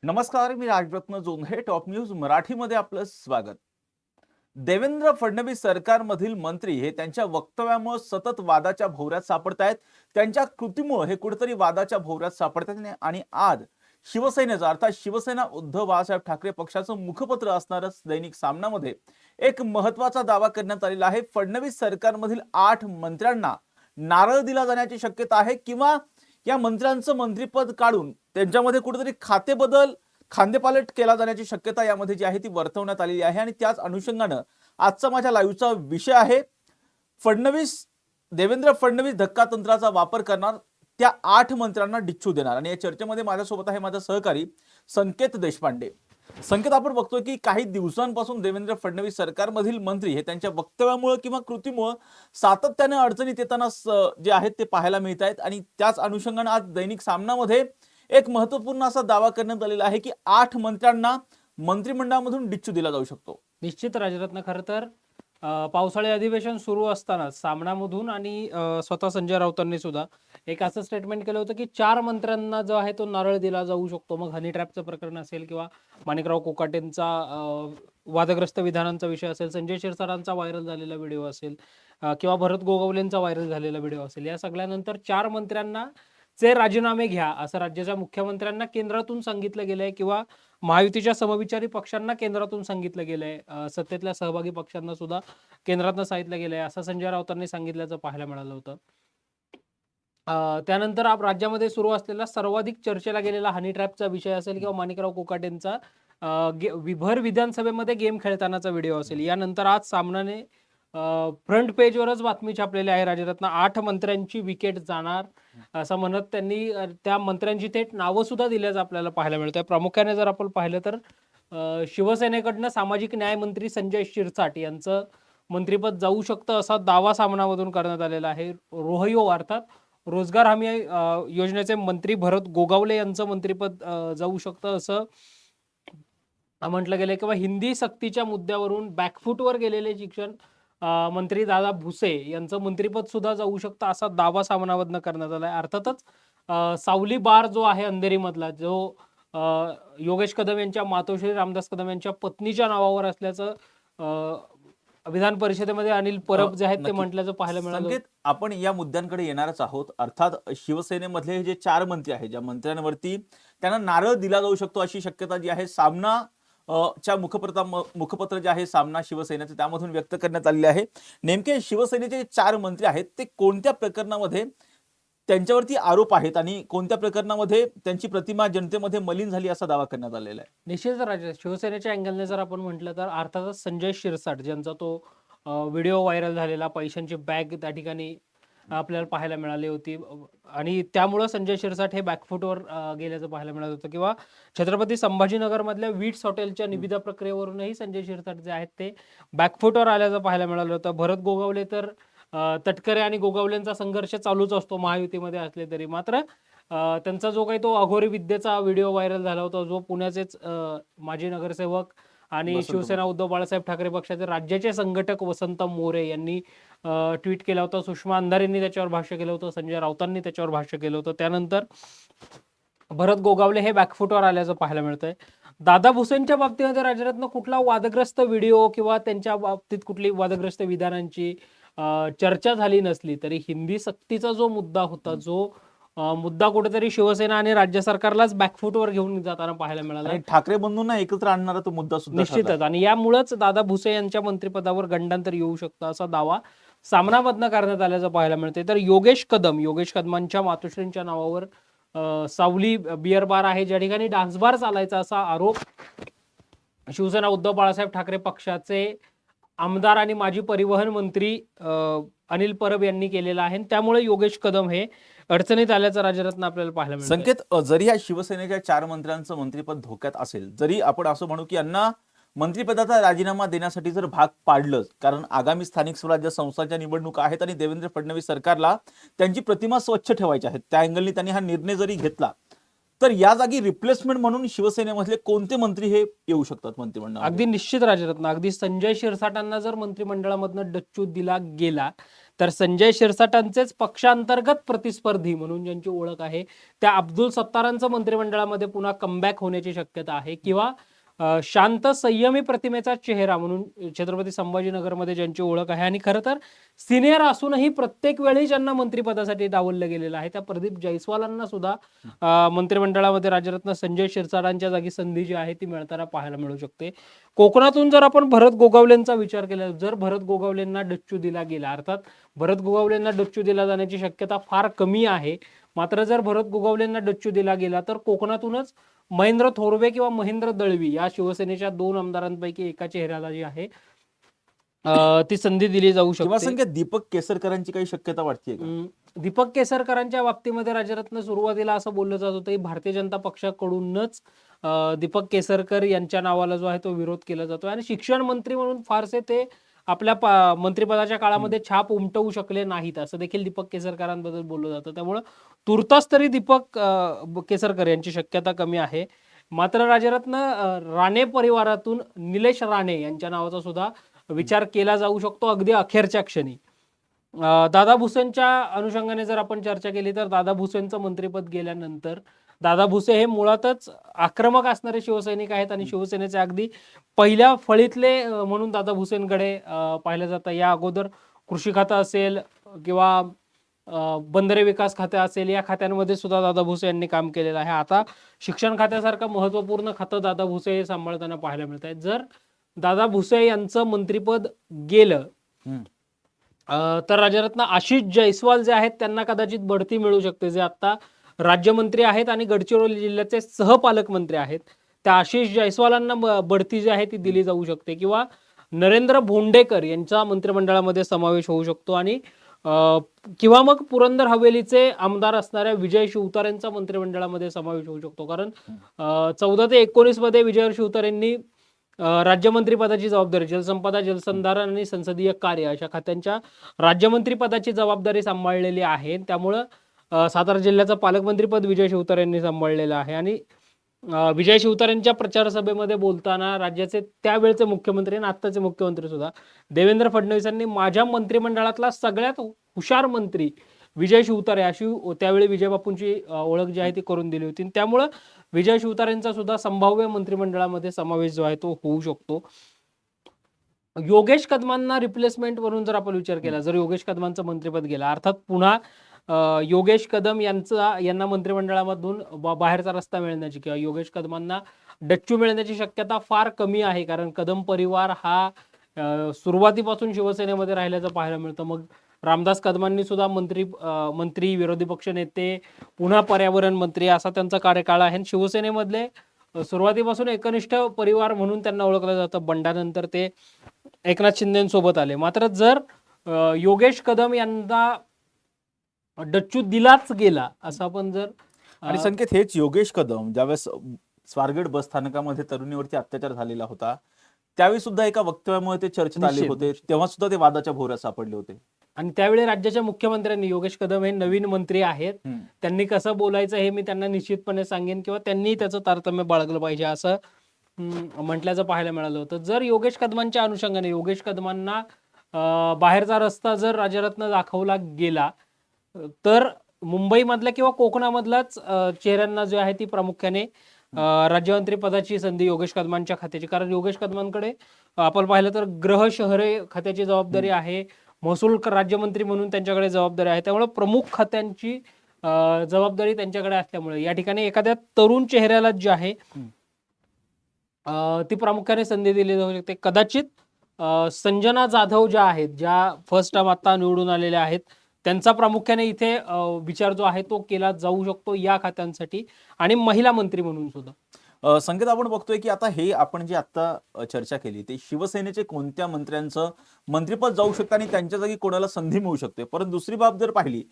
नमस्कार, मी Rajratna Jondhale. Top news मराठीमध्ये आपलं स्वागत. देवेंद्र फडणवीस सरकारमधील मंत्री हे त्यांच्या वक्तव्यामुळे सतत वादाच्या भोवऱ्यात सापडतायत. त्यांच्या कृतीमुळे हे कुठेतरी वादाच्या भोवऱ्यात सापडतात आणि आज शिवसेनेचा अर्थात शिवसेना उद्धव बाळासाहेब ठाकरे पक्षाचं मुखपत्र असणारं दैनिक सामनामध्ये एक महत्त्वाचा दावा करण्यात आलेला आहे. फडणवीस सरकारमधील 8 मंत्र्यांना नारळ दिला जाण्याची शक्यता आहे किंवा या मंत्र्यांचं मंत्रिपद काढून त्यांच्यामध्ये कुठेतरी खांदेपालट केला जाण्याची शक्यता यामध्ये जी आहे ती वर्तवण्यात आलेली आहे. आणि त्याच अनुषंगानं आजचा माझ्या लाईव्हचा विषय आहे, देवेंद्र फडणवीस धक्कातंत्राचा वापर करणार, त्या 8 मंत्र्यांना डिच्चू देणार. आणि या चर्चेमध्ये माझ्यासोबत आहे माझा सहकारी संकेत देशपांडे. संकेत, आपण बघतोय की काही दिवसांपासून देवेंद्र फडणवीस सरकारमधील मंत्री हे त्यांच्या वक्तव्यामुळे किंवा कृतीमुळे सातत्याने अडचणीत येताना जे आहेत ते पाहायला मिळत आहेत. आणि त्याच अनुषंगाने आज दैनिक सामनामध्ये एक महत्त्वपूर्ण असा दावा करण्यात आलेला आहे की 8 मंत्र्यांना मंत्रिमंडळामधून डिच्चू दिला जाऊ शकतो. निश्चित राजरत्न, खरं तर पावसाळी अधिवेशन सुरू असताना सामनामधून आणि स्वतः संजय राऊतांनी सुद्धा एक असं स्टेटमेंट केलं होतं की 4 मंत्र्यांना जो आहे तो नारळ दिला जाऊ शकतो. मग हनी ट्रॅपचं प्रकरण असेल किंवा माणिकराव कोकाटेंचा वादग्रस्त विधानांचा विषय असेल, संजय शिरसाटांचा व्हायरल झालेला व्हिडिओ असेल किंवा भरत गोगावलेंचा व्हायरल झालेला व्हिडिओ असेल, या सगळ्यानंतर 4 मंत्र्यांना चे राजीनामे घ्या असं राज्याच्या मुख्यमंत्र्यांना केंद्रातून सांगितलं गेलंय किंवा महायुतीच्या समविचारी पक्षांना केंद्रातून सांगितलं गेलंय, सत्तेतल्या सहभागी पक्षांना सुद्धा केंद्रातून सांगितलं गेलंय असं संजय राऊतांनी सांगितल्याचं पाहायला मिळालं होतं. त्यानंतर राज्यामध्ये सुरू असलेला सर्वाधिक चर्चेला गेलेला हनी ट्रॅपचा विषय असेल किंवा माणिकराव कोकाटेंचा भर विधानसभेमध्ये गेम खेळतानाचा व्हिडिओ असेल, यानंतर आज सामनाने फ्रंट पेजवरच बातमी छापलेली आहे राजरत्न. 8 मंत्र्यांची विकेट जाणार असं म्हणत त्यांनी त्या मंत्र्यांची थेट नावं सुद्धा दिल्याचं आपल्याला पाहायला मिळतंय. प्रामुख्याने जर आपण पाहिलं तर शिवसेनेकडनं सामाजिक न्याय मंत्री संजय शिरसाट यांचं मंत्रिपद जाऊ शकतं असा दावा सामनामधून करण्यात आलेला आहे. रोहयो अर्थात रोजगार हमी योजनेचे मंत्री भरत गोगावले यांचं मंत्रिपद जाऊ शकतं असं म्हटलं गेलं किंवा हिंदी सक्तीच्या मुद्द्यावरून बॅकफूटवर गेलेले शिक्षण मंत्री दादा भुसे यांचं मंत्रिपद सुद्धा जाऊ शकतं असा दावा सामनामधनं करण्यात आलाय. अर्थातच सावली बार जो आहे अंधेरीमधला, जो योगेश कदम यांच्या मातोश्री रामदास कदम यांच्या पत्नीच्या नावावर असल्याचं विधान परिषदेमध्ये अनिल परब जे आहेत ते म्हटल्याचं पाहायला मिळालं. संकेत, आपण या मुद्द्यांकडे येणारच आहोत. अर्थात शिवसेनेमधले जे 4 मंत्री आहेत, ज्या मंत्र्यांवरती त्यांना नारळ दिला जाऊ शकतो अशी शक्यता जी आहे सामना च्या मुखपत्र जे आहे सामना शिवसेनेचं त्यामधून व्यक्त करण्यात आलेले आहे. नेमके शिवसेनेचे 4 मंत्री आहेत ते कोणत्या प्रकरणामध्ये त्यांच्यावरती आरोप आहेत आणि कोणत्या प्रकरणामध्ये त्यांची प्रतिमा जनतेमध्ये मलिन झाली असा दावा करण्यात आलेला आहे? निश्चित राज्य शिवसेनेच्या अँगलने जर आपण म्हटलं तर अर्थातच संजय शिरसाट ज्यांचा तो व्हिडिओ व्हायरल झालेला, पैशांची बॅग त्या ठिकाणी आपल्याला पाहायला मिळाली होती आणि त्यामुळं संजय शिरसाट हे बॅकफूटवर गेल्याचं पाहायला मिळालं होतं. किंवा छत्रपती संभाजीनगर मधल्या वीट्स हॉटेलच्या निविदा प्रक्रियेवरूनही संजय शिरसाट जे आहेत ते बॅकफूटवर आल्याचं पाहायला मिळालं होतं. भरत गोगावले तर तटकरे आणि गोगावलेंचा संघर्ष चालूच असतो महायुतीमध्ये असले तरी, मात्र त्यांचा जो काही तो अघोरी विद्येचा व्हिडिओ व्हायरल झाला होता, जो पुण्याचेच माजी नगरसेवक आणि शिवसेना उद्धव बाळासाहेब ठाकरे पक्षाचे राज्याचे संघटक वसंत मोरे यांनी ट्विट केला होता. सुषमा अंधारेंनी त्याच्यावर भाष्य केलं होतं, संजय राऊतांनी त्याच्यावर भाष्य केलं होतं. त्यानंतर भरत गोगावले हे बॅकफूटवर आल्याचं पाहायला मिळतंय. दादा भुसेंच्या बाबतीमध्ये राजरत्न कुठला वादग्रस्त व्हिडिओ किंवा त्यांच्या बाबतीत कुठली वादग्रस्त विधानांची चर्चा झाली नसली तरी हिंदी सक्तीचा जो मुद्दा होता, जो मुद्दा कुठेतरी शिवसेना आणि राज्य सरकारलाच बॅकफूटवर घेऊन जाताना पाहायला मिळाला. ठाकरे बंधूंना एकत्र आणणारा तो मुद्दा सुद्धा निश्चितच, आणि यामुळेच दादा भुसे यांच्या मंत्रिपदावर गंडांतर येऊ शकतं असा दावा सामनामधनं करण्यात आल्याचं पाहायला मिळते. तर योगेश कदमांच्या मातोश्रींच्या नावावर सावली बियर बार आहे, ज्या ठिकाणी डान्स बार चालायचा असा आरोप शिवसेना उद्धव बाळासाहेब ठाकरे पक्षाचे आमदार आणि माजी परिवहन मंत्री अनिल परब यांनी केलेला आहे. त्यामुळे योगेश कदम हे अडचणीत आल्याचं राजरत्न आपल्याला पाहायला मिळतं. संकेत, जरी या शिवसेनेच्या 4 मंत्र्यांचं मंत्रिपद धोक्यात असेल, जरी आपण असं म्हणू की यांना मंत्रिपदाचा राजीनामा देण्यासाठी जर भाग पाडलं, कारण आगामी स्थानिक स्वराज्य संस्थांच्या निवडणुका आहेत आणि देवेंद्र फडणवीस सरकारला त्यांची प्रतिमा स्वच्छ ठेवायची आहे, त्या अँगलनी त्यांनी हा निर्णय जरी घेतला, तर या जागी रिप्लेसमेंट म्हणून शिवसेनेमधले कोणते मंत्री हे येऊ शकतात मंत्रिमंडळात? अगदी निश्चित राजरत्न, अगदी संजय शिरसाटांना जर मंत्रिमंडळामधनं डच्चू दिला गेला तर संजय शिरसाटांचेच पक्षांतर्गत प्रतिस्पर्धी म्हणून ज्यांची ओळख आहे त्या अब्दुल सत्तारांचं मंत्रिमंडळामध्ये पुन्हा कमबॅक होण्याची शक्यता आहे, किंवा शांत संयमी प्रतिमेचा चेहरा म्हणून छत्रपती संभाजीनगरमध्ये ज्यांची ओळख आहे आणि खरं तर सिनियर असूनही प्रत्येक वेळी ज्यांना मंत्रिपदासाठी डावललं गेलेलं आहे त्या प्रदीप जयस्वालांना सुद्धा मंत्रिमंडळामध्ये राजरत्न संजय शिरसाटांच्या जागी संधी जी आहे ती मिळताना पाहायला मिळू शकते. कोकणातून जर आपण भरत गोगावलेंचा विचार केला, जर भरत गोगावलेंना डच्चू दिला गेला, अर्थात भरत गोगावलेंना डच्चू दिला जाण्याची शक्यता फार कमी आहे, मात्र जर भरत गोगावलेंना डच्चू दिला गेला तर कोकणातूनच महेंद्र थोरवे किंवा महेंद्र दळवी या शिवसेनेच्या 2 आमदारांपैकी एका चेहऱ्याला जी आहे ती संधी दिली जाऊ किंवा शकते. संख्या दीपक केसरकरांची काही शक्यता वाटते का? दीपक केसरकरांच्या बाबतीमध्ये राजरत्न सुरुवातीला असं बोललं जात होतं की भारतीय जनता पक्षाकडूनच दीपक केसरकर यांच्या नावाला जो आहे तो विरोध केला जातो आणि शिक्षण मंत्री म्हणून फारसे ते आपल्या मंत्रिपदाच्या काळामध्ये छाप उमटवू शकले नाहीत असं देखील दीपक केसरकरांबद्दल बोललं जातं. त्यामुळं तुर्तास तरी दीपक केसरकर यांची शक्यता कमी आहे. मात्र राजरत्न राणे परिवारातून निलेश राणे यांच्या नावाचा सुद्धा विचार केला जाऊ शकतो अगदी अखेरच्या क्षणी. दादा भुसेंच्या अनुषंगाने जर आपण चर्चा केली तर दादा भुसेंचं मंत्रिपद गेल्यानंतर दादा भुसे हे मुळातच आक्रमक असणारे शिवसैनिक आहेत आणि शिवसेनेचे अगदी पहिल्या फळीतले म्हणून दादा भुसेंकडे पाहिलं जातं. या अगोदर कृषी खातं असेल किंवा बंदरे विकास खाते असेल या खात्यांमध्ये सुद्धा दादा भुसे यांनी काम केलेलं आहे. आता शिक्षण खात्यासारखं महत्वपूर्ण खातं दादा भुसे हे सांभाळताना पाहायला मिळत आहे. जर दादा भुसे यांचं मंत्रिपद गेलं तर राजरत्न आशिष जयस्वाल जे आहेत त्यांना कदाचित बढती मिळू शकते, जे आता राज्यमंत्री आहेत आणि गडचिरोली जिल्ह्याचे सहपालकमंत्री आहेत. त्या आशिष जयस्वालांना बढती जी आहे ती दिली जाऊ शकते, किंवा नरेंद्र भोंडेकर यांचा मंत्रिमंडळामध्ये समावेश होऊ शकतो आणि किंवा मग पुरंदर हवेलीचे आमदार असणाऱ्या विजय शिवतारेंचा मंत्रिमंडळामध्ये समावेश होऊ शकतो. कारण 14 ते 19 मध्ये विजय शिवतारेंनी राज्यमंत्री पदाची जबाबदारी, जलसंपदा, जलसंधारण आणि संसदीय कार्य अशा खात्यांच्या राज्यमंत्री पदाची जबाबदारी सांभाळलेली आहे. त्यामुळं सातारा जिल्ह्याचं पालकमंत्रीपद विजय शिवतारे यांनी सांभाळलेलं आहे आणि विजय शिवतारेंच्या प्रचार सभेमध्ये बोलताना राज्याचे त्यावेळचे मुख्यमंत्री आणि आत्ताचे मुख्यमंत्री सुद्धा देवेंद्र फडणवीसांनी माझ्या मंत्रिमंडळातला सगळ्यात हुशार मंत्री विजय शिवतारे अशी त्यावेळी विजय बापूंची ओळख जी आहे ती करून दिली होती. त्यामुळं विजय शिवतारेंचा सुद्धा संभाव्य मंत्रिमंडळामध्ये समावेश जो आहे तो होऊ शकतो. योगेश कदमांना रिप्लेसमेंट म्हणून जर आपण विचार केला, जर योगेश कदमांचं मंत्रिपद गेलं, अर्थात पुन्हा योगेश कदम यांना मंत्रिमंडळामधून बाहेरचा रस्ता मिळण्याची किंवा योगेश कदमांना डच्चू मिळण्याची शक्यता फार कमी आहे. कारण कदम परिवार हा सुरुवातीपासून शिवसेनेमध्ये राहिल्याचं पाहायला मिळतं. मग रामदास कदमांनी सुद्धा मंत्री, विरोधी पक्ष नेते, पुन्हा पर्यावरण मंत्री असा त्यांचा कार्यकाळ आहे. शिवसेनेमधले सुरुवातीपासून एकनिष्ठ परिवार म्हणून त्यांना ओळखलं जातं. बंडानंतर ते एकनाथ शिंदेसोबत आले. मात्र जर योगेश कदम यांना डच्चू दिलाच गेला असं आपण जर आणि संकेत हेच योगेश कदम ज्यावेळेस स्वारगेट बस स्थानकामध्ये तरुणीवरती अत्याचार झालेला होता त्यावेळी सुद्धा एका वक्तव्यामुळे ते चर्चेत आले होते, तेव्हा सुद्धा ते वादाच्या भोवऱ्यात सापडले होते. आणि त्यावेळी राज्याच्या मुख्यमंत्र्यांनी, योगेश कदम हे नवीन मंत्री आहेत, त्यांनी कसं बोलायचं हे मी त्यांना निश्चितपणे सांगेन किंवा त्यांनी त्याचं तारतम्य बाळगलं पाहिजे असं म्हटल्याचं पाहायला मिळालं होतं. जर योगेश कदमांच्या अनुषंगाने योगेश कदमांना बाहेरचा रस्ता जर राजरत्न दाखवला गेला तर मुंबईमधल्या किंवा कोकणामधल्याच चेहऱ्यांना जे आहे ती प्रामुख्याने राज्यमंत्री पदाची संधी योगेश कदमांच्या खात्याची. कारण योगेश कदमांकडे आपण पाहिलं तर गृह शहरे खात्याची जबाबदारी आहे, महसूल राज्यमंत्री म्हणून त्यांच्याकडे जबाबदारी आहे. त्यामुळे प्रमुख खात्यांची जबाबदारी त्यांच्याकडे असल्यामुळे या ठिकाणी एखाद्या तरुण चेहऱ्याला जी आहे ती प्रामुख्याने संधी दिली जाऊ शकते. कदाचित संजना जाधव ज्या आहेत, ज्या फर्स्ट टाइम आता निवडून आलेल्या आहेत, त्यांचा प्रामुख्याने इथे विचार जो आहे तो केला जाऊ शकतो या खात्यांसाठी आणि महिला मंत्री म्हणून सुद्धा. संकेत आपण बघतोय की आता हे आपण जे आता चर्चा केली ते शिवसेनेचे कोणत्या मंत्र्यांचं मंत्रिपद जाऊ शकतं आणि त्यांच्या जागी कोणाला संधी मिळू शकते. परंतु दुसरी बाब जर पाहिली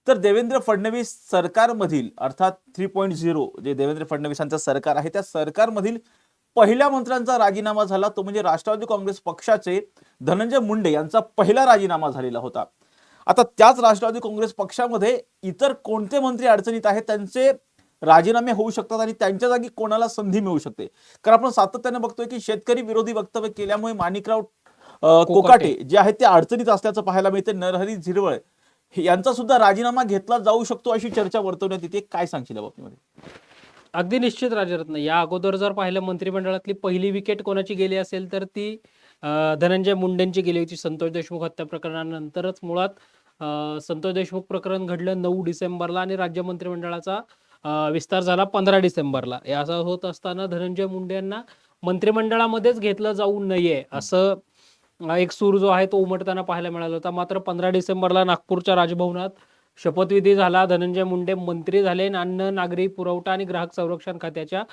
तर देवेंद्र फडणवीस सरकारमधील अर्थात 3.0 जे देवेंद्र फडणवीसांचं सरकार आहे त्या सरकारमधील पहिल्या मंत्र्यांचा राजीनामा झाला तो म्हणजे राष्ट्रवादी काँग्रेस पक्षाचे धनंजय मुंडे यांचा पहिला राजीनामा झालेला होता. आता त्याच राष्ट्रवादी काँग्रेस पक्षामध्ये इतर कोणते मंत्री अडचणीत आहेत त्यांचे राजीनामे होऊ शकतात आणि त्यांच्या जागी कोणाला संधी मिळू शकते. कारण आपण सातत्याने बघतोय की शेतकरी विरोधी वक्तव्य केल्यामुळे माणिकराव कोकाटे जे आहेत ते अडचणीत असल्याचं पाहायला मिळते. नरहरी झिरवळ यांचा सुद्धा राजीनामा घेतला जाऊ शकतो अशी चर्चा वर्तवण्यात येते. काय सांगशील या बाबतीमध्ये? अगदी निश्चित राजरत्न. या अगोदर जर पाहिलं मंत्रिमंडळातली पहिली विकेट कोणाची गेली असेल तर ती धनंजय मुंडेंची गेली होती संतोष देशमुख हत्या प्रकरणानंतरच. मुळात संतोष देशमुख प्रकरण घडलं 9 डिसेंबरला आणि राज्य मंत्रिमंडळाचा विस्तार झाला 15 डिसेंबरला. हे असं होत असताना धनंजय मुंडे यांना मंत्रिमंडळामध्येच घेतलं जाऊ नये असं एक सूर जो आहे तो उमटताना पाहायला मिळाला होता. मात्र 15 डिसेंबरला नागपूरच्या राजभवनात शपथविधी झाला. धनंजय मुंडे मंत्री झाले. अन्न, नागरी पुरवठा आणि ग्राहक संरक्षण खात्याच्या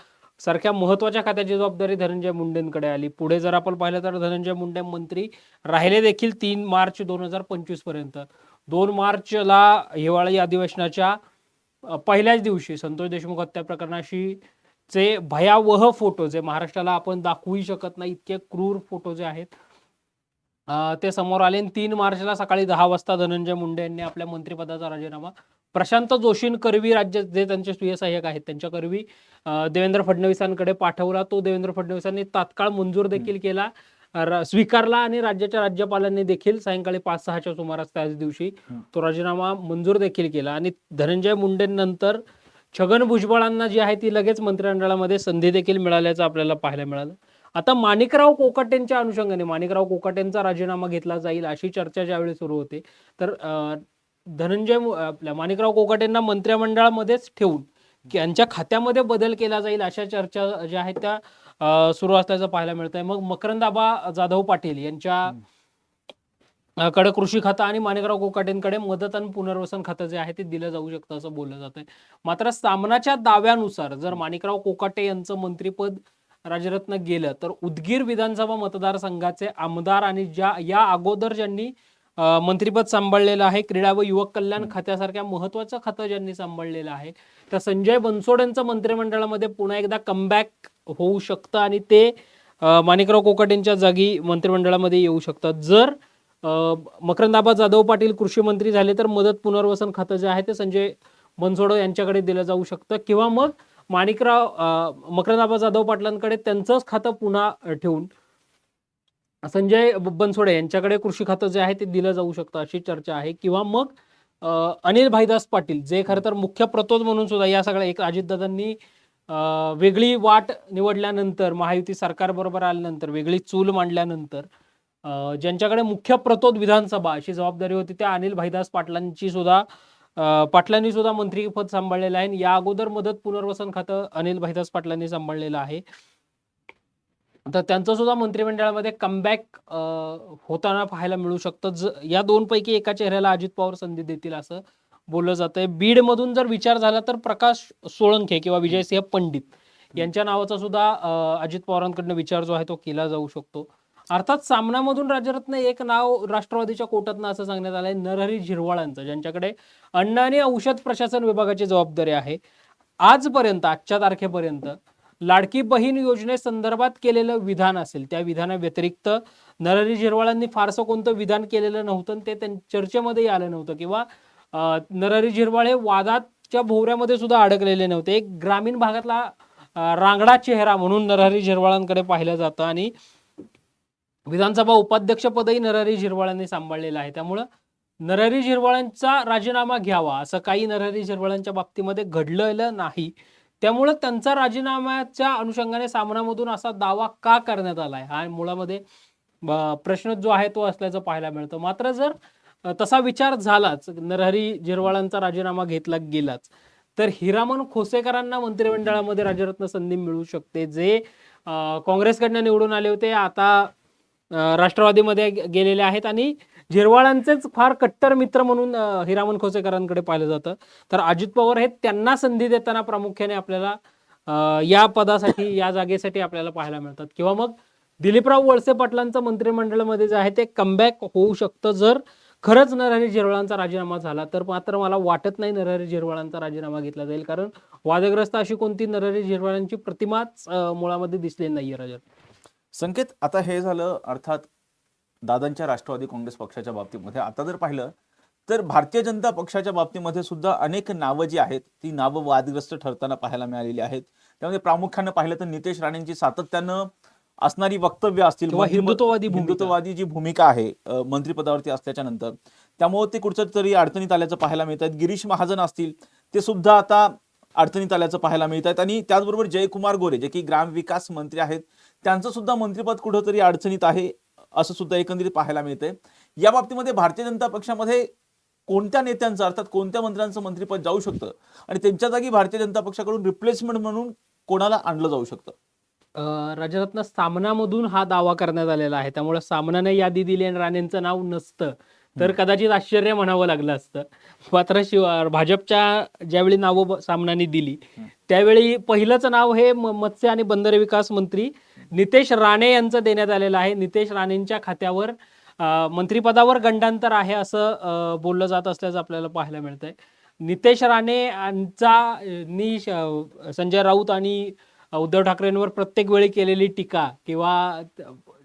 सारख्या महत्वाच्या खात्याची जबाबदारी धनंजय मुंडेंकडे आली. पुढे जर आपण पाहिलं तर धनंजय मुंडे मंत्री राहिले देखील 3 मार्च 2025 पर्यंत. 2 मार्चला हिवाळी अधिवेशनाच्या पहिल्याच दिवशी संतोष देशमुख हत्या प्रकरणाशी चे भयावह फोटो जे महाराष्ट्राला आपण दाखवूही शकत नाही इतके क्रूर फोटो जे आहेत ते समोर आले. 3 मार्चला सकाळी 10 वाजता धनंजय मुंडे यांनी आपल्या मंत्रिपदाचा राजीनामा प्रशांत जोशींकरवी, राज्य जे त्यांचे स्वीय सहाय्यक आहेत त्यांच्याकरवी देवेंद्र फडणवीसांकडे पाठवला. तो देवेंद्र फडणवीसांनी तात्काळ मंजूर देखील केला, स्वीकारला आणि राज्याच्या राज्यपालांनी देखील सायंकाळी 5-6च्या सुमारास त्याच दिवशी तो राजीनामा मंजूर देखील केला. आणि धनंजय मुंडेंनंतर छगन भुजबळांना जी आहे ती लगेच मंत्रिमंडळामध्ये संधी देखील मिळाल्याचं आपल्याला पाहायला मिळालं. आता माणिकराव कोकाटेंच्या अनुषंगाने माणिकराव कोकाटेंचा राजीनामा घेतला जाईल अशी चर्चा ज्यावेळी सुरू होते तर आपल्या माणिकराव कोकाटेंना मंत्रिमंडळामध्येच ठेवून यांच्या खात्यामध्ये बदल केला जाईल अशा चर्चा ज्या आहेत त्या सुरू असल्याचं पाहायला मिळतंय. मग मकरंदाबा जाधव पाटील यांच्या कडे कृषी खातं आणि माणिकराव कोकाटेंकडे मदत आणि पुनर्वसन खातं जे आहे ते दिलं जाऊ शकतं असं बोललं जातंय. मात्र सामनाच्या दाव्यानुसार जर माणिकराव कोकाटे यांचं मंत्रिपद राजरत्न गेलं तर उदगीर विधानसभा मतदारसंघाचे आमदार आणि या अगोदर ज्यांनी मंत्रिपद सांभाळलेलं आहे, क्रीडा व युवक कल्याण खात्यासारख्या महत्वाचं खातं ज्यांनी सांभाळलेलं आहे, तर संजय बनसोडेंचं मंत्रिमंडळामध्ये पुन्हा एकदा कमबॅक होऊ शकतं आणि ते माणिकराव कोकाटेंच्या जागी मंत्रिमंडळामध्ये येऊ शकतात. जर मकरंदाबा जाधव पाटील कृषी मंत्री झाले तर मदत पुनर्वसन खातं जे आहे ते संजय बनसोडे यांच्याकडे दिलं जाऊ शकतं किंवा मग मकरंदाबा जाधव पाटलांकडे त्यांचंच खातं पुन्हा ठेवून संजय बनसोडे यांच्याकडे कृषी खातं जे आहे ते दिलं जाऊ शकतं अशी चर्चा आहे. किंवा मग अनिल भाईदास पाटील जे खरं तर मुख्य प्रतोद म्हणून सुद्धा या सगळ्या एक अजितदादांनी वेगळी वाट निवडल्यानंतर महायुती सरकार बरोबर आल्यानंतर वेगळी चूल मांडल्यानंतर ज्यांच्याकडे मुख्य प्रतोद विधानसभा अशी जबाबदारी होती त्या अनिल भाईदास पाटलांनी सुद्धा मंत्रीपद सांभाळलेलं आहे. या अगोदर मदत पुनर्वसन खातं अनिल भाईदास पाटलांनी सांभाळलेलं आहे. तर त्यांचं सुद्धा मंत्रिमंडळामध्ये कमबॅक होताना पाहायला मिळू शकतं. या 2 पैकी एका चेहऱ्याला अजित पवार संधी देतील असं बोललं जातंय. बीडमधून जर विचार झाला तर प्रकाश सोळंखे किंवा विजयसिंह पंडित यांच्या नावाचा सुद्धा अजित पवारांकडनं विचार जो आहे तो केला जाऊ शकतो. अर्थात सामनामधून राजरत्न एक नाव राष्ट्रवादीच्या कोटातनं असं सांगण्यात आलंय नरहरी झिरवाळांचं, ज्यांच्याकडे अन्न आणि औषध प्रशासन विभागाची जबाबदारी आहे. आजपर्यंत आजच्या तारखेपर्यंत लाडकी बहीण योजनेसंदर्भात केलेलं विधान असेल त्या विधानाव्यतिरिक्त नरहरी झिरवाळांनी फारसं कोणतं विधान केलेलं नव्हतं. ते चर्चेमध्ये आलं नव्हतं किंवा नरहरी झिरवाळ हे वादाच्या भोवऱ्यामध्ये सुद्धा अडकलेले नव्हते. एक ग्रामीण भागातला रांगडा चेहरा म्हणून नरहरी झिरवाळांकडे पाहिलं जातं आणि विधानसभा उपाध्यक्षपदही नरहरी झिरवाळांनी सांभाळलेलं आहे. त्यामुळं नरहरी झिरवाळांचा राजीनामा घ्यावा असं काही नरहरी झिरवाळांच्या बाबतीमध्ये घडलेलं नाही. त्यामुळं त्यांचा राजीनाम्याच्या अनुषंगाने सामनामधून असा दावा का करण्यात आलाय हा मुळामध्ये प्रश्न जो आहे तो असल्याचं पाहायला मिळतं. मात्र जर तसा विचार झालाच, नरहरी झिरवाळांचा राजीनामा घेतला गेलाच, तर हिरामन खोसेकरांना मंत्रिमंडळामध्ये राजरत्न संधी मिळू शकते. जे काँग्रेसकडनं निवडून आले होते आता राष्ट्रवादीमध्ये गेलेले आहेत आणि झिरवाळांचेच फार कट्टर मित्र म्हणून हिरामन खोसेकरांकडे पाहिलं जातं. तर अजित पवार हे त्यांना संधी देताना प्रामुख्याने आपल्याला या पदासाठी या जागेसाठी आपल्याला पाहायला मिळतात. किंवा मग दिलीपराव वळसे पाटलांचं मंत्रिमंडळामध्ये जे आहे ते कमबॅक होऊ शकतं जर खरंच नरहरी झिरवाळांचा राजीनामा झाला तर. मात्र मला वाटत नाही नरहरी झिरवाळांचा राजीनामा घेतला जाईल, कारण वादग्रस्त अशी कोणती नरहरी झिरवाळांची प्रतिमाच मुळामध्ये दिसली नाहीये. राजा संकेत, आता हे झालं अर्थात दादांच्या राष्ट्रवादी काँग्रेस पक्षाच्या बाबतीमध्ये. आता जर पाहिलं तर भारतीय जनता पक्षाच्या बाबतीमध्ये सुद्धा अनेक नावं जी आहेत ती नावं वादग्रस्त ठरताना पाहायला मिळालेली आहेत. त्यामध्ये प्रामुख्यानं पाहिलं तर नितेश राणेंची सातत्यानं असणारी वक्तव्य असतील, किंवा हिंदुत्ववादी भूमिका. हिंदुत्ववादी जी भूमिका आहे मंत्रिपदावरती असल्याच्या नंतर, त्यामुळे ते कुठच्या तरी अडचणीत आल्याचं पाहायला मिळत आहेत. गिरीश महाजन असतील, ते सुद्धा आता अडचणीत आल्याचं पाहायला मिळत आहेत. आणि त्याचबरोबर जयकुमार गोरे जे की ग्रामविकास मंत्री आहेत, त्यांचं सुद्धा मंत्रिपद कुठंतरी अडचणीत आहे असं सुद्धा एकंदरीत पाहायला मिळतंय. या बाबतीमध्ये भारतीय जनता पक्षामध्ये कोणत्या नेत्यांचं अर्थात कोणत्या मंत्र्यांचं मंत्रिपद जाऊ शकतं आणि त्यांच्या जागी भारतीय जनता पक्षाकडून रिप्लेसमेंट म्हणून कोणाला आणलं जाऊ शकतं? राजरत्न, सामनामधून हा दावा करण्यात आलेला आहे, त्यामुळे सामनाने यादी दिली आणि राणेंचं नाव नसतं तर कदाचित आश्चर्य म्हणावं लागलं असतं. मात्र भाजपच्या ज्यावेळी नावं सामनाने दिली त्यावेळी पहिलंच नाव हे मत्स्य आणि बंदर विकास मंत्री नितेश राणे यांचं देण्यात आलेलं आहे. नितेश राणेंच्या खात्यावर मंत्रिपदावर गंडांतर आहे असं बोललं जात असल्याचं आपल्याला पाहायला मिळतंय. नितेश राणे यांचा संजय राऊत आणि उद्धव ठाकरेंवर प्रत्येक वेळी केलेली टीका किंवा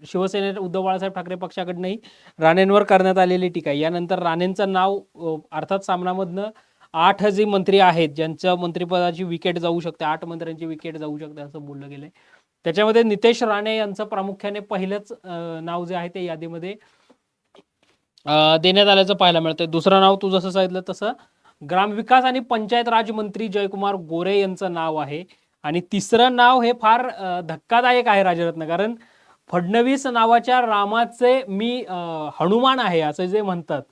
शिवसेनेत उद्धव बाळासाहेब ठाकरे पक्षाकडनंही राणेंवर करण्यात आलेली टीका, यानंतर राणेंचं नाव अर्थात सामनामधनं 8 जे मंत्री आहेत ज्यांच्या मंत्रिपदाची विकेट जाऊ शकते, 8 मंत्र्यांची विकेट जाऊ शकते असं बोललं गेलंय. त्याच्यामध्ये नितेश राणे यांचं प्रामुख्याने पहिलंच नाव जे आहे ते यादीमध्ये देण्यात आल्याचं पाहायला मिळतंय. दुसरं नाव तू जसं सांगितलं तसं ग्रामविकास आणि पंचायत राज मंत्री जयकुमार गोरे यांचं नाव आहे. आणि तिसरं नाव हे फार धक्कादायक आहे राजरत्न, कारण फडणवीस नावाच्या रामाचे मी हनुमान आहे असं जे म्हणतात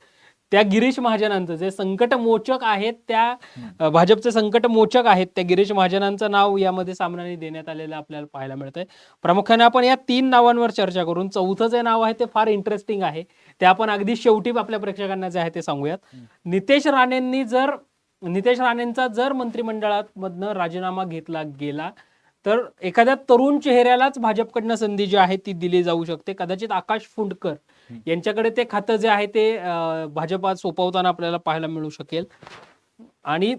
त्या गिरीश महाजनांचं जे संकटमोचक आहेत, त्या भाजपचे संकटमोचक आहेत त्या गिरीश महाजनांचं नाव यामध्ये सामनाने देण्यात आलेलं आपल्याला पाहायला मिळतंय. प्रामुख्याने आपण या 3 नावांवर चर्चा करून चौथं जे नाव आहे ते फार इंटरेस्टिंग आहे, ते आपण अगदी शेवटी आपल्या प्रेक्षकांना जे आहे ते सांगूयात. नितेश राणेंचा जर मंत्रिमंडळात मधनं राजीनामा घेतला गेला तर एखाद्या तरुण चेहऱ्यालाच भाजपकडनं संधी जी आहे ती दिली जाऊ शकते. कदाचित आकाश फुंडकर यांच्याकडे ते खातं जे आहे ते भाजपात सोपवताना आपल्याला पाहायला मिळू शकेल. आणि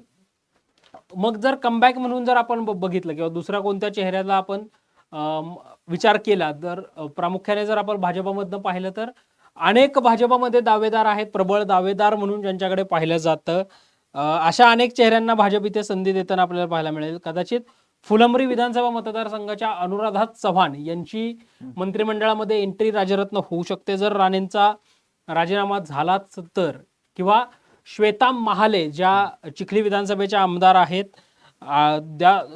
मग जर कमबॅक म्हणून जर आपण बघितलं किंवा दुसऱ्या कोणत्या चेहऱ्याला आपण विचार केला तर प्रामुख्याने जर आपण भाजपामधनं पाहिलं तर अनेक भाजपामध्ये दावेदार आहेत, प्रबळ दावेदार म्हणून ज्यांच्याकडे पाहिलं जातं, अशा अनेक चेहऱ्यांना भाजप इथे संधी देताना आपल्याला पाहायला मिळेल. कदाचित फुलंब्री विधानसभा मतदारसंघाच्या अनुराधा चव्हाण यांची मंत्रिमंडळामध्ये एंट्री राजरत्न होऊ शकते जर राणेंचा राजीनामा झालाच तर, किंवा श्वेता महाले ज्या चिखली विधानसभेच्या आमदार आहेत,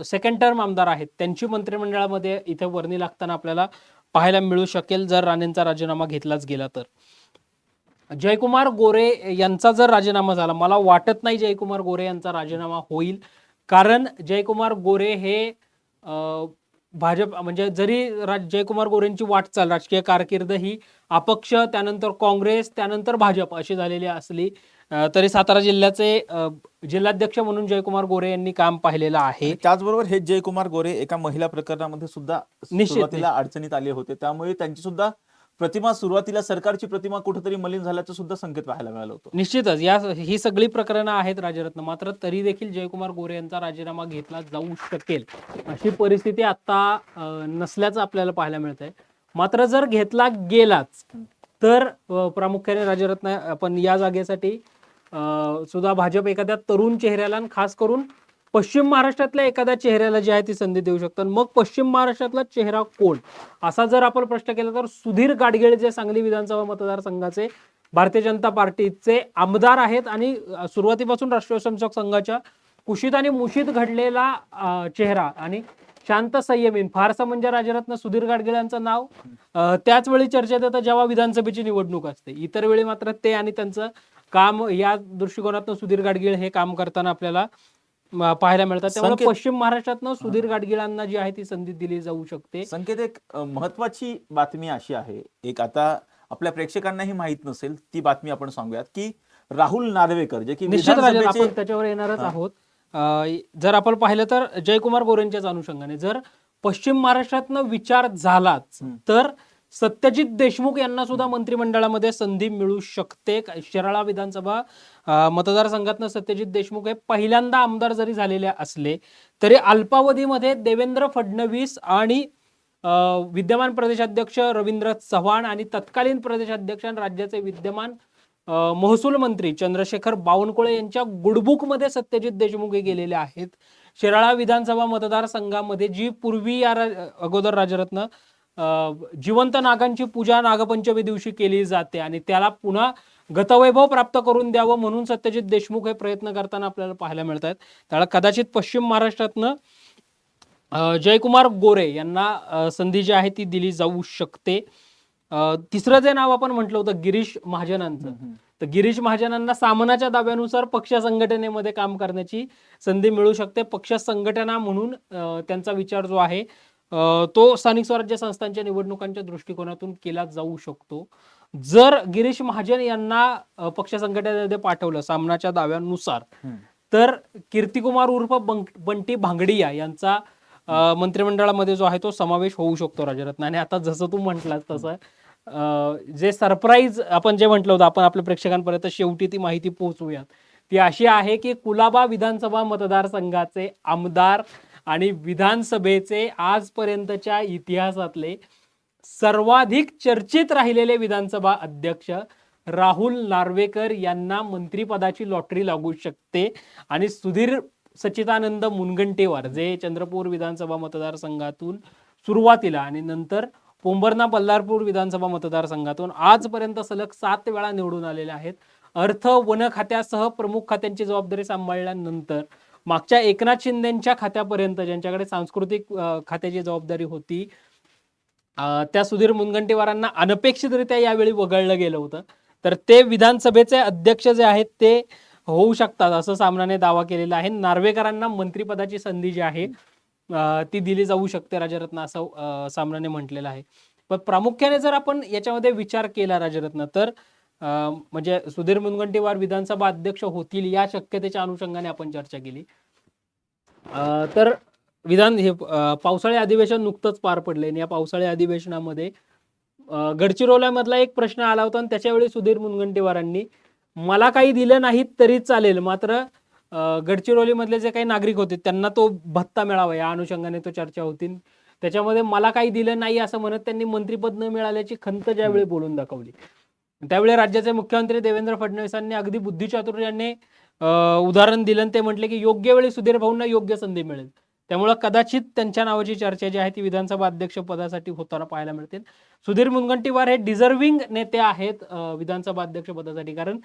सेकंड टर्म आमदार आहेत, त्यांची मंत्रिमंडळामध्ये इथे वर्णी लागताना आपल्याला पाहायला मिळू शकेल जर राणेंचा राजीनामा घेतलाच गेला तर. जयकुमार गोरे यांचा जर राजीनामा झाला, मला वाटत नाही जयकुमार गोरे यांचा राजीनामा होईल, कारण जयकुमार गोरे हे भाजप म्हणजे जरी जयकुमार गोरेंची वाटचाल राजकीय कारकीर्द ही अपक्ष, त्यानंतर काँग्रेस, त्यानंतर भाजप अशी झालेली असली तरी सातारा जिल्ह्याचे जिल्हाध्यक्ष म्हणून जयकुमार गोरे यांनी काम पाहिलेलं आहे. त्याचबरोबर हे जयकुमार गोरे एका महिला प्रकरणामध्ये सुद्धा सुरुवातीला अडचणीत आले होते, त्यामुळे त्यांची सुद्धा प्रतिमा सुरुवातीला सरकारची प्रतिमा कुठेतरी मलिन झाल्याचं सुद्धा संकेत पाहायला मिळालं होतं. निश्चितच ही सगळी प्रकरणं आहेत राजरत्न, मात्र तरी देखील जयकुमार गोरे यांचा राजीनामा घेतला जाऊ शकेल अशी परिस्थिती आता नसल्याचं आपल्याला पाहायला मिळतंय. मात्र जर घेतला गेलाच तर प्रामुख्याने राजरत्न आपण या जागेसाठी सुद्धा भाजप एखाद्या तरुण चेहऱ्याला, खास करून पश्चिम महाराष्ट्रातल्या एखाद्या चेहऱ्याला जी आहे ती संधी देऊ शकतात. मग पश्चिम महाराष्ट्रातला चेहरा कोण असा जर आपण प्रश्न केला तर सुधीर गाडगीळ जे सांगली विधानसभा मतदारसंघाचे भारतीय जनता पार्टीचे आमदार आहेत आणि सुरुवातीपासून राष्ट्रीय स्वयंसेवक संघाच्या कुशीत आणि मुशीत घडलेला चेहरा आणि शांत संयमीन, फारसं म्हणजे राजरत्न सुधीर गाडगीळ यांचं नाव त्याच वेळी चर्चेत येतं जेव्हा विधानसभेची निवडणूक असते. इतर वेळी मात्र ते आणि त्यांचं काम या दृष्टिकोनातून सुधीर गाडगीळ हे काम करताना आपल्याला पाहायला मिळतात. त्यामुळे पश्चिम महाराष्ट्रातनं सुधीर गाडगीळांना जी आहे ती संधी दिली जाऊ शकते. संकेत, एक महत्वाची बातमी अशी आहे, एक आता आपल्या प्रेक्षकांनाही माहित नसेल ती बातमी आपण सांगूयात की राहुल नार्वेकर जे की निश्चित आपण त्याच्यावर येणारच आहोत. जर आपण पाहिलं तर जयकुमार गोरेंच्याच अनुषंगाने जर पश्चिम महाराष्ट्रातनं विचार झालाच तर सत्यजित देशमुख यांना सुद्धा मंत्रिमंडळामध्ये संधी मिळू शकते. शिराळा विधानसभा मतदारसंघातनं सत्यजित देशमुख हे पहिल्यांदा आमदार जरी झालेले असले तरी अल्पावधीमध्ये देवेंद्र फडणवीस आणि विद्यमान प्रदेशाध्यक्ष रवींद्र चव्हाण आणि तत्कालीन प्रदेशाध्यक्ष आणि राज्याचे विद्यमान महसूल मंत्री चंद्रशेखर बावनकुळे यांच्या गुडबुकमध्ये सत्यजित देशमुख हे गेलेले आहेत. शिराळा विधानसभा मतदारसंघामध्ये जी पूर्वी अगोदर राजरत्न जिवंत नागांची पूजा नागपंचमी दिवशी केली जाते आणि त्याला पुन्हा गतवैभव प्राप्त करून द्यावं म्हणून सत्यजित देशमुख हे प्रयत्न करताना आपल्याला पाहायला मिळत आहेत. त्याला कदाचित पश्चिम महाराष्ट्रातनं जयकुमार गोरे यांना संधी जी आहे ती दिली जाऊ शकते. तिसरं जे नाव आपण म्हटलं होतं गिरीश महाजनांचं, तर गिरीश महाजनांना सामनाच्या दाव्यानुसार पक्ष संघटनेमध्ये काम करण्याची संधी मिळू शकते. पक्ष संघटना म्हणून त्यांचा विचार जो आहे तो स्थानिक स्वराज्य संस्थांच्या निवडणुकांच्या दृष्टिकोनातून केला जाऊ शकतो. जर गिरीश महाजन यांना पक्ष संघटनेमध्ये पाठवलं सामनाच्या दाव्यानुसार, तर कीर्तिकुमार उर्फ बंटी भांगडिया यांचा मंत्रिमंडळामध्ये जो आहे तो समावेश होऊ शकतो राजरत्न. आणि आता जसं तू म्हटलास तसं जे सरप्राईज आपण जे म्हटलं होतं आपण आपल्या प्रेक्षकांपर्यंत शेवटी ती माहिती पोहोचवूयात, ती अशी आहे की कुलाबा विधानसभा मतदारसंघाचे आमदार आणि विधानसभेचे आजपर्यंतच्या इतिहासातले सर्वाधिक चर्चित राहिलेले विधानसभा अध्यक्ष राहुल नार्वेकर यांना मंत्रिपदाची लॉटरी लागू शकते. आणि सुधीर सच्चिदानंद मुनगंटीवार जे चंद्रपूर विधानसभा मतदारसंघातून सुरुवातीला आणि नंतर पोंभुर्णा बल्लारपूर विधानसभा मतदारसंघातून आजपर्यंत सलग 7 वेळा निवडून आलेले आहेत. अर्थ वन खात्यासह प्रमुख खात्यांची जबाबदारी सांभाळल्यानंतर मागच्या एकनाथ शिंदेच्या खात्यापर्यंत ज्यांच्याकडे सांस्कृतिक खात्याची जबाबदारी होती त्या सुधीर मुनगंटीवारांना अनपेक्षितरित्या यावेळी वगळलं गेलं होतं. तर ते विधानसभेचे अध्यक्ष जे आहेत ते होऊ शकतात असं सामनाने दावा केलेला आहे. नार्वेकरांना मंत्रिपदाची संधी जी आहे ती दिली जाऊ शकते राजरत्न असं सामनाने म्हटलेलं आहे. पण प्रामुख्याने जर आपण याच्यामध्ये विचार केला राजरत्न, तर म्हणजे सुधीर मुनगंटीवार विधानसभा अध्यक्ष होतील या शक्यतेच्या अनुषंगाने आपण चर्चा केली. तर हे पावसाळी अधिवेशन नुकतंच पार पडले आणि या पावसाळी अधिवेशनामध्ये गडचिरोलीमधला एक प्रश्न आला होता आणि त्याच्यावेळी सुधीर मुनगंटीवारांनी मला काही दिलं नाही तरी चालेल, मात्र गडचिरोलीमधले जे काही नागरिक होते त्यांना तो भत्ता मिळावा या अनुषंगाने तो चर्चा होती. त्याच्यामध्ये मला काही दिलं नाही असं म्हणत त्यांनी मंत्रिपद न मिळाल्याची खंत ज्यावेळी बोलून दाखवली, त्यावेळी राज्याचे मुख्यमंत्री देवेंद्र फडणवीसांनी अगदी बुद्धिचातुर्याने उदाहरण दिलं. ते म्हटले की योग्य वेळी सुधीर भाऊंना योग्य संधी मिळेल, त्यामुळे कदाचित त्यांच्या नावाची चर्चा जी आहे ती विधानसभा अध्यक्ष पदासाठी होताना पाहायला मिळतील. सुधीर मुनगंटीवार हे डिझर्विंग नेते आहेत विधानसभा अध्यक्ष पदासाठी. कारण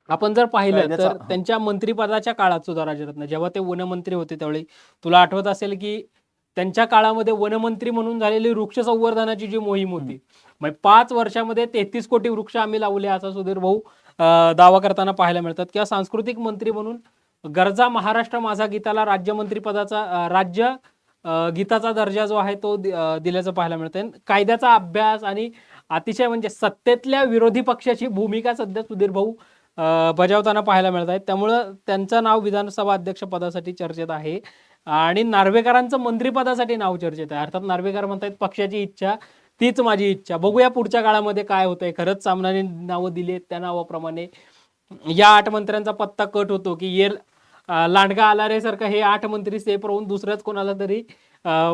आपण जर पाहिलं तर त्यांच्या मंत्रिपदाच्या काळात सुद्धा राजरत्न जेव्हा ते वनमंत्री होते त्यावेळी तुला आठवत असेल की त्यांच्या काळामध्ये वनमंत्री म्हणून झालेली वृक्ष संवर्धनाची जी मोहीम होती, मग 5 वर्षामध्ये 33 कोटी वृक्ष आम्ही लावले असा सुधीर भाऊ दावा करताना पाहायला मिळतात. किंवा सांस्कृतिक मंत्री म्हणून गरजा महाराष्ट्र माझा गीताला राज्य गीताचा दर्जा जो आहे तो दिल्याचं पाहायला मिळतं. कायद्याचा अभ्यास आणि अतिशय म्हणजे सत्तेतल्या विरोधी पक्षाची भूमिका सध्या सुधीर भाऊ बजावताना पाहायला मिळत आहेत. त्यामुळं त्यांचं नाव विधानसभा अध्यक्ष पदासाठी चर्चेत आहे आणि नार्वेकरांचं मंत्रिपदासाठी नाव चर्चेत आहे. अर्थात नार्वेकर म्हणतात पक्षाची इच्छा तीच माझी इच्छा. बघूया पुढच्या काळामध्ये काय होतंय. खरंच सामनाने नावं दिली आहेत त्या नावाप्रमाणे या 8 मंत्र्यांचा पत्ता कट होतो की लांडगा आला रे सारखं हे 8 मंत्री सेफ राहून दुसऱ्याच कोणाला तरी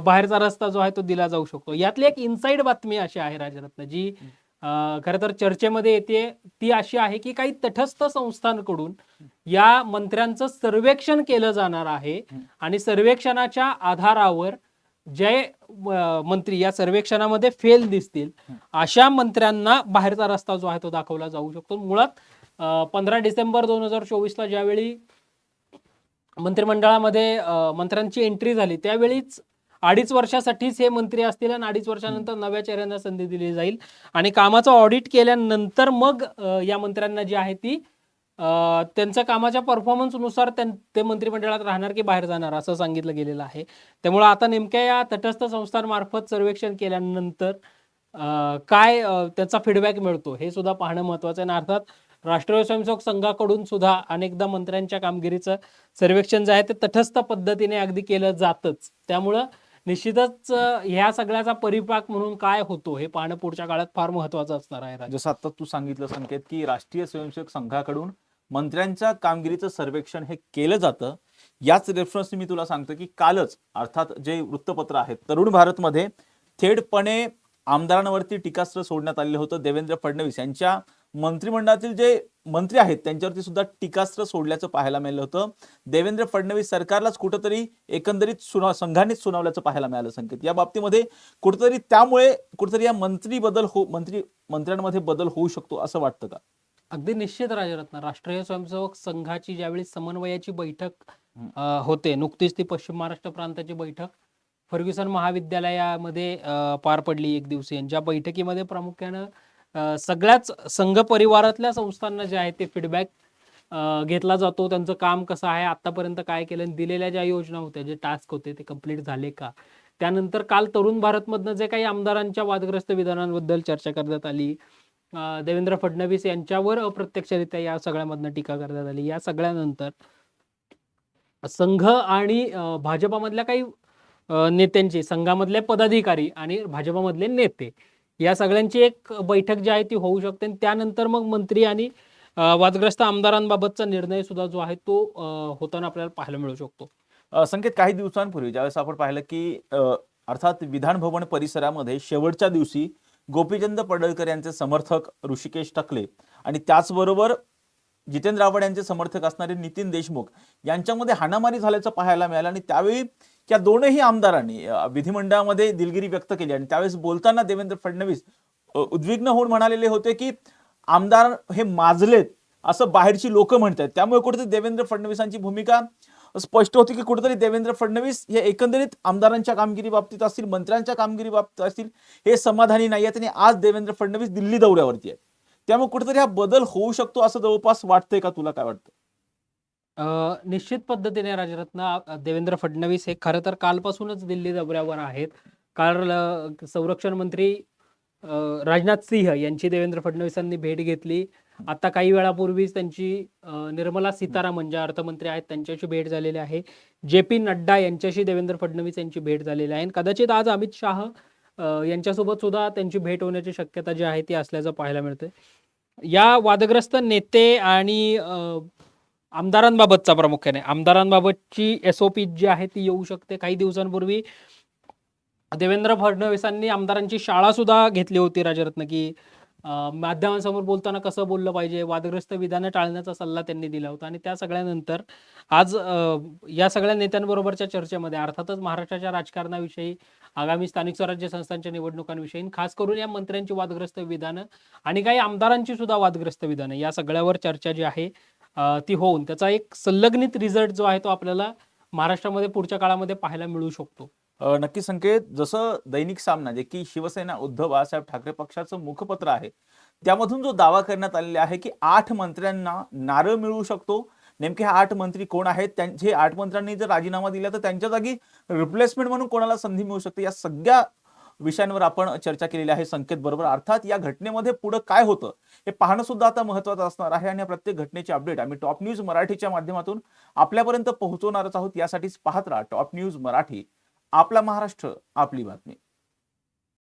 बाहेरचा रस्ता जो आहे तो दिला जाऊ शकतो. यातली एक इनसाइड बातमी अशी आहे राजरत्न जी खरं तर चर्चेमध्ये येते. ती अशी आहे की काही तटस्थ संस्थांकडून या मंत्र्यांचं सर्वेक्षण केलं जाणार आहे आणि सर्वेक्षणाच्या आधारावर जे मंत्री या सर्वेक्षणामध्ये फेल दिसतील अशा मंत्र्यांना बाहेरचा रस्ता जो आहे तो दाखवला जाऊ शकतो. मुळात 15 डिसेंबर 2024 ज्यावेळी मंत्रिमंडळामध्ये मंत्र्यांची एंट्री झाली त्यावेळीच 2.5 वर्षासाठीच हे मंत्री असतील आणि 2.5 वर्षानंतर नव्या चेहऱ्यांना संधी दिली जाईल आणि कामाचं ऑडिट केल्यानंतर मग या मंत्र्यांना जी आहे ती त्यांच्या कामाच्या परफॉर्मन्सनुसार ते मंत्रिमंडळात राहणार की बाहेर जाणार असं सांगितलं गेलेलं आहे. त्यामुळे आता नेमक्या या तटस्थ संस्थांमार्फत सर्वेक्षण केल्यानंतर काय त्याचा फीडबॅक मिळतो हे सुद्धा पाहणं महत्वाचं आहे. आणि अर्थात राष्ट्रीय स्वयंसेवक संघाकडून सुद्धा अनेकदा मंत्र्यांच्या कामगिरीचं सर्वेक्षण जे आहे ते तटस्थ पद्धतीने अगदी केलं जातच. त्यामुळं निश्चितच ह्या सगळ्याचा परिपाक म्हणून काय होतो हे पाहणं पुढच्या काळात फार महत्वाचं असणार आहे. जसं आता तू सांगितलं संकेत की राष्ट्रीय स्वयंसेवक संघाकडून मंत्र्यांच्या कामगिरीचं सर्वेक्षण हे केलं जातं. याच रेफरन्सने मी तुला सांगतो की कालच अर्थात जे वृत्तपत्र आहेत तरुण भारतमध्ये थेटपणे आमदारांवरती टीकास्त्र सोडण्यात आलेलं होतं. देवेंद्र फडणवीस यांच्या मंत्रिमंडळातील जे मंत्री आहेत त्यांच्यावरती सुद्धा टीकास्त्र सोडल्याचं पाहायला मिळालं होतं. देवेंद्र फडणवीस सरकारलाच कुठंतरी एकंदरीत संघानेच सुनावल्याचं पाहायला मिळालं. संकेत, या बाबतीमध्ये कुठंतरी त्यामुळे कुठंतरी या मंत्र्यांमध्ये बदल होऊ शकतो असं वाटतं का? अगदी निश्चित राजरत्न. राष्ट्रीय स्वयंसेवक संघाची ज्यावेळी समन्वयाची बैठक होते, नुकतीच ती पश्चिम महाराष्ट्र प्रांताची बैठक फर्ग्युसन महाविद्यालयामध्ये पार पडली एक दिवसीय. ज्या बैठकीमध्ये प्रामुख्यानं सगळ्याच संघ परिवारातल्या संस्थांना जे आहे ते फीडबॅक घेतला जातो. त्यांचं काम कसं आहे, आतापर्यंत काय केलं, आणि दिलेल्या ज्या योजना होत्या, जे टास्क होते ते कंप्लीट झाले का. त्यानंतर काल तरुण भारतमधनं जे काही आमदारांच्या वादग्रस्त विधानांबद्दल चर्चा करण्यात आली, देवेंद्र फडणवीस यांच्यावर अप्रत्यक्षरित्या या सगळ्यामधनं टीका करण्यात आली. या सगळ्यानंतर संघ आणि भाजपामधल्या काही नेत्यांची, संघामधले पदाधिकारी आणि भाजपामधले नेते, या सगळ्यांची एक बैठक जी आहे ती होऊ शकते. आणि त्यानंतर मग मंत्री आणि वादग्रस्त आमदारांबाबतचा निर्णय सुद्धा जो आहे तो होताना आपल्याला पाहायला मिळू शकतो. संकेत, काही दिवसांपूर्वी ज्यावेळेस आपण पाहिलं की अर्थात विधान भवन परिसरामध्ये शेवटच्या दिवशी गोपीचंद पडळकर यांचे समर्थक ऋषिकेश टकले आणि त्याचबरोबर जितेंद्र आव्हाड यांचे समर्थक असणारे नितीन देशमुख यांच्यामध्ये हाणामारी झाल्याचं पाहायला मिळालं. आणि त्यावेळी त्या दोनही आमदारांनी विधिमंडळामध्ये दिलगिरी व्यक्त केली. आणि त्यावेळेस बोलताना देवेंद्र फडणवीस उद्विग्न होऊन म्हणालेले होते की आमदार हे माजलेत असं बाहेरची लोक म्हणतात. त्यामुळे कुठेतरी देवेंद्र फडणवीसांची भूमिका स्पष्ट होती की कुठेतरी देवेंद्र फडणवीस हे एकंदरीत आमदारांच्या कामगिरी बाबतीत असतील, मंत्र्यांच्या कामगिरी बाबतीत असतील, हे समाधानी नाही आहेत. आणि आज देवेंद्र फडणवीस दिल्ली दौऱ्यावरती आहे. त्यामुळे कुठेतरी हा बदल होऊ शकतो असं जवळपास वाटतंय का? तुला काय वाटतं? निश्चित पद्धतीने राजरत्न, देवेंद्र फडणवीस हे खरं तर कालपासूनच दिल्ली दौऱ्यावर आहेत. काल संरक्षण मंत्री राजनाथ सिंह यांची देवेंद्र फडणवीसांनी भेट घेतली. आता काही वेळापूर्वीच त्यांची निर्मला सीतारामन ज्या अर्थमंत्री आहेत त्यांच्याशी भेट झालेली आहे. JP नड्डा यांच्याशी देवेंद्र फडणवीस यांची भेट झालेली आहे. आणि कदाचित आज अमित शाह यांच्यासोबत सुद्धा त्यांची भेट होण्याची शक्यता जी आहे ती असल्याचं पाहायला मिळते. या वादग्रस्त नेते आणि आमदारांबाबतचा, प्रामुख्याने आमदारांबाबतची SOP जी आहे ती येऊ शकते. काही दिवसांपूर्वी देवेंद्र फडणवीसांनी आमदारांची शाळा सुद्धा घेतली होती राजरत्न, की माध्यमांसमोर बोलताना कसं बोललं पाहिजे, वादग्रस्त विधानं टाळण्याचा सल्ला त्यांनी दिला होता. आणि त्या सगळ्यानंतर आज या सगळ्या नेत्यांबरोबरच्या चर्चेमध्ये अर्थातच महाराष्ट्राच्या राजकारणाविषयी, आगामी स्थानिक स्वराज्य संस्थांच्या निवडणुकांविषयी, खास करून या मंत्र्यांची वादग्रस्त विधानं आणि काही आमदारांची सुद्धा वादग्रस्त विधानं, या सगळ्यावर चर्चा जी आहे ती होऊन त्याचा एक संलग्नित रिझल्ट जो आहे तो आपल्याला महाराष्ट्रामध्ये पुढच्या काळामध्ये पाहायला मिळू शकतो. नक्की संकेत, जसं दैनिक सामना जे की शिवसेना उद्धव बाळासाहेब ठाकरे पक्षाचं मुखपत्र आहे, त्यामधून जो दावा करण्यात आलेला आहे की 8 मंत्र्यांना नारळ मिळू शकतो. नेमके हे 8 मंत्री कोण आहेत, त्यांचे 8 मंत्र्यांनी जर राजीनामा दिला तर त्यांच्या जागी रिप्लेसमेंट म्हणून कोणाला संधी मिळू शकते, या सगळ्या विषयांवर आपण चर्चा केलेली आहे संकेत बरोबर. अर्थात या घटनेमध्ये पुढे काय होतं हे पाहणं सुद्धा आता महत्त्वाचं असणार आहे. आणि प्रत्येक घटनेची अपडेट आम्ही टॉप न्यूज मराठीच्या माध्यमातून आपल्यापर्यंत पोहोचवणारच आहोत. यासाठीच पाहत राहा टॉप न्यूज मराठी. आपला महाराष्ट्र, आपली बातमी.